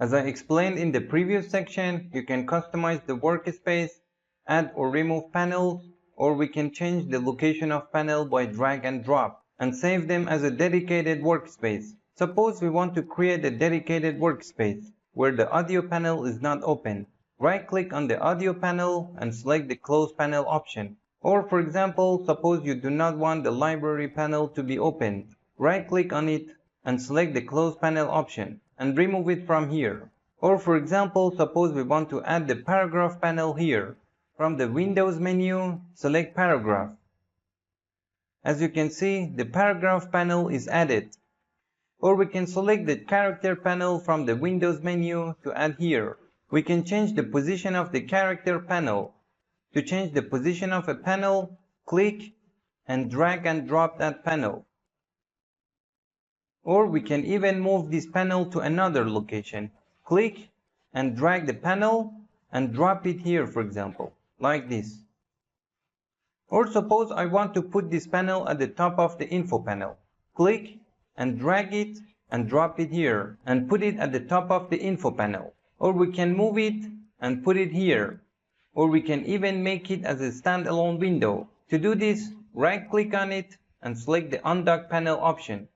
As I explained in the previous section, you can customize the workspace, add or remove panels, or we can change the location of panel by drag and drop and save them as a dedicated workspace. Suppose we want to create a dedicated workspace where the audio panel is not open. Right-click on the audio panel and select the Close Panel option. Or for example, suppose you do not want the library panel to be opened. Right-click on it and select the Close Panel option and remove it from here. Or for example, suppose we want to add the paragraph panel here. From the Windows menu, select Paragraph. As you can see, the paragraph panel is added. Or we can select the character panel from the Windows menu to add here. We can change the position of the character panel. To change the position of a panel, click and drag and drop that panel. Or we can even move this panel to another location. Click and drag the panel and drop it here, for example, like this. Or suppose I want to put this panel at the top of the info panel. Click and drag it and drop it here and put it at the top of the info panel. Or we can move it and put it here. Or we can even make it as a standalone window. To do this, right-click on it and select the Undock Panel option.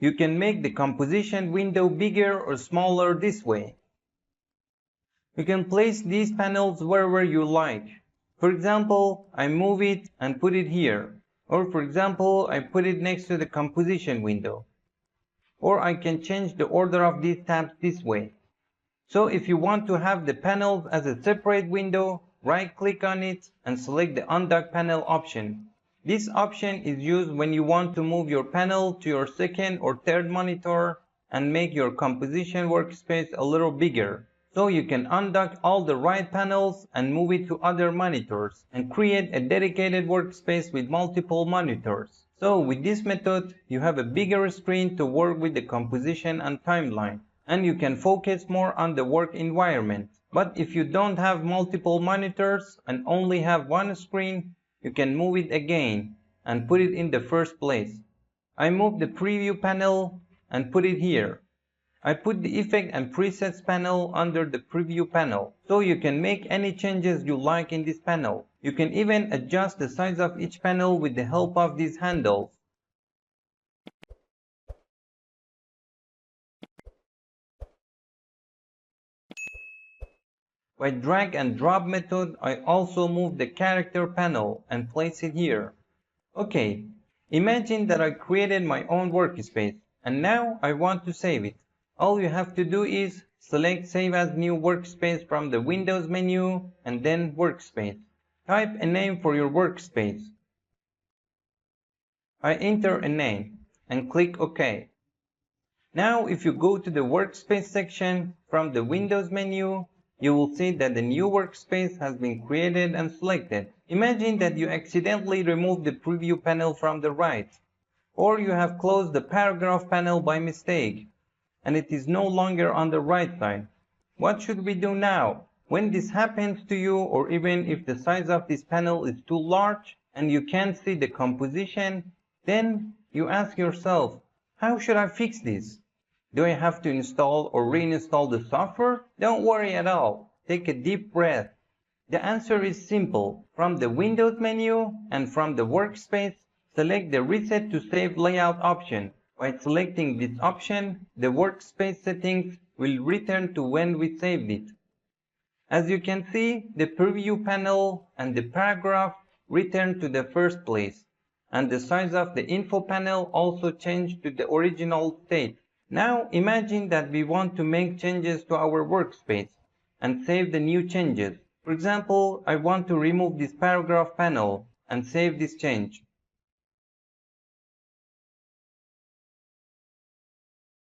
You can make the composition window bigger or smaller this way. You can place these panels wherever you like. For example, I move it and put it here. Or for example, I put it next to the composition window. Or I can change the order of these tabs this way. So if you want to have the panels as a separate window, right-click on it and select the Undock Panel option. This option is used when you want to move your panel to your second or third monitor and make your composition workspace a little bigger. So you can undock all the right panels and move it to other monitors and create a dedicated workspace with multiple monitors. So with this method, you have a bigger screen to work with the composition and timeline, and you can focus more on the work environment. But if you don't have multiple monitors and only have one screen, you can move it again and put it in the first place. I moved the preview panel and put it here. I put the effect and presets panel under the preview panel, so you can make any changes you like in this panel. You can even adjust the size of each panel with the help of these handles. By drag and drop method, I also move the character panel and place it here. Okay, imagine that I created my own workspace and now I want to save it. All you have to do is select Save as New Workspace from the Windows menu and then Workspace. Type a name for your workspace. I enter a name and click OK. Now if you go to the Workspace section from the Windows menu, you will see that the new workspace has been created and selected. Imagine that you accidentally removed the preview panel from the right, or you have closed the paragraph panel by mistake, and it is no longer on the right side. What should we do now? When this happens to you, or even if the size of this panel is too large and you can't see the composition, then you ask yourself, how should I fix this? Do I have to install or reinstall the software? Don't worry at all. Take a deep breath. The answer is simple. From the Windows menu and from the workspace, select the Reset to Save Layout option. By selecting this option, the workspace settings will return to when we saved it. As you can see, the preview panel and the paragraph return to the first place, and the size of the info panel also changed to the original state. Now imagine that we want to make changes to our workspace and save the new changes. For example, I want to remove this paragraph panel and save this change.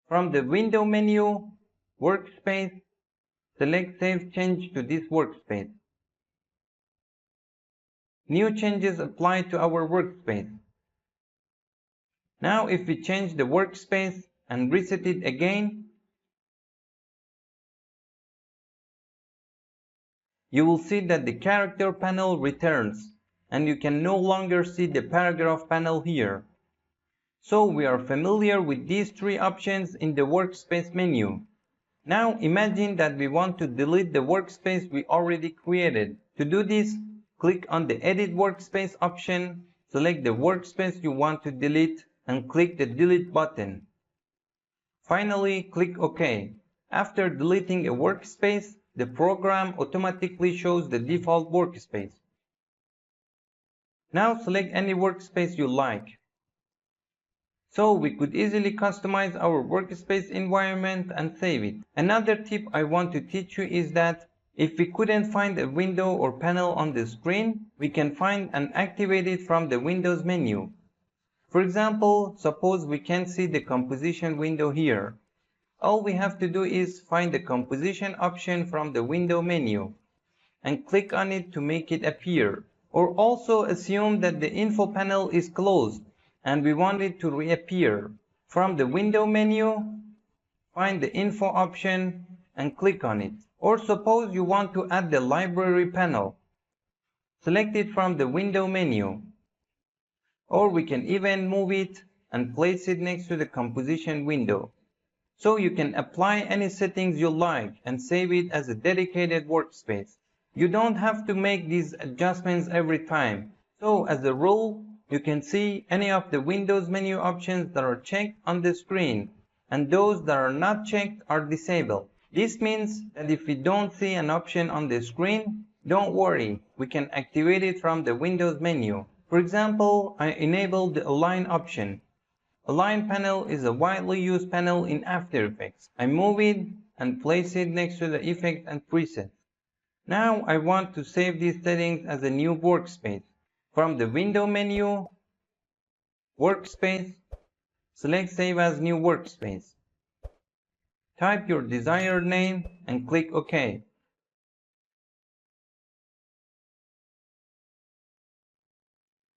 From the Window menu, Workspace, select Save Change to this workspace. New changes apply to our workspace. Now if we change the workspace and reset it again, you will see that the character panel returns, and you can no longer see the paragraph panel here. So we are familiar with these three options in the workspace menu. Now imagine that we want to delete the workspace we already created. To do this, click on the Edit Workspace option, select the workspace you want to delete, and click the Delete button. Finally, click OK. After deleting a workspace, the program automatically shows the default workspace. Now select any workspace you like. So we could easily customize our workspace environment and save it. Another tip I want to teach you is that if we couldn't find a window or panel on the screen, we can find and activate it from the Windows menu. For example, suppose we can't see the composition window here. All we have to do is find the composition option from the window menu and click on it to make it appear. Or also assume that the info panel is closed and we want it to reappear. From the window menu, find the info option and click on it. Or suppose you want to add the library panel. Select it from the window menu. Or we can even move it and place it next to the composition window. So you can apply any settings you like and save it as a dedicated workspace. You don't have to make these adjustments every time. So as a rule, you can see any of the Windows menu options that are checked on the screen, and those that are not checked are disabled. This means that if we don't see an option on the screen, don't worry, we can activate it from the Windows menu. For example, I enabled the Align option. Align panel is a widely used panel in After Effects. I move it and place it next to the effect and presets. Now I want to save these settings as a new workspace. From the window menu, Workspace, select Save as New Workspace. Type your desired name and click OK.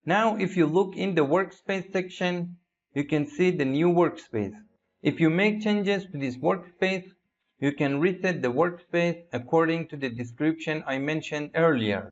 Now if you look in the Workspace section, you can see the new workspace. If you make changes to this workspace, you can reset the workspace according to the description I mentioned earlier.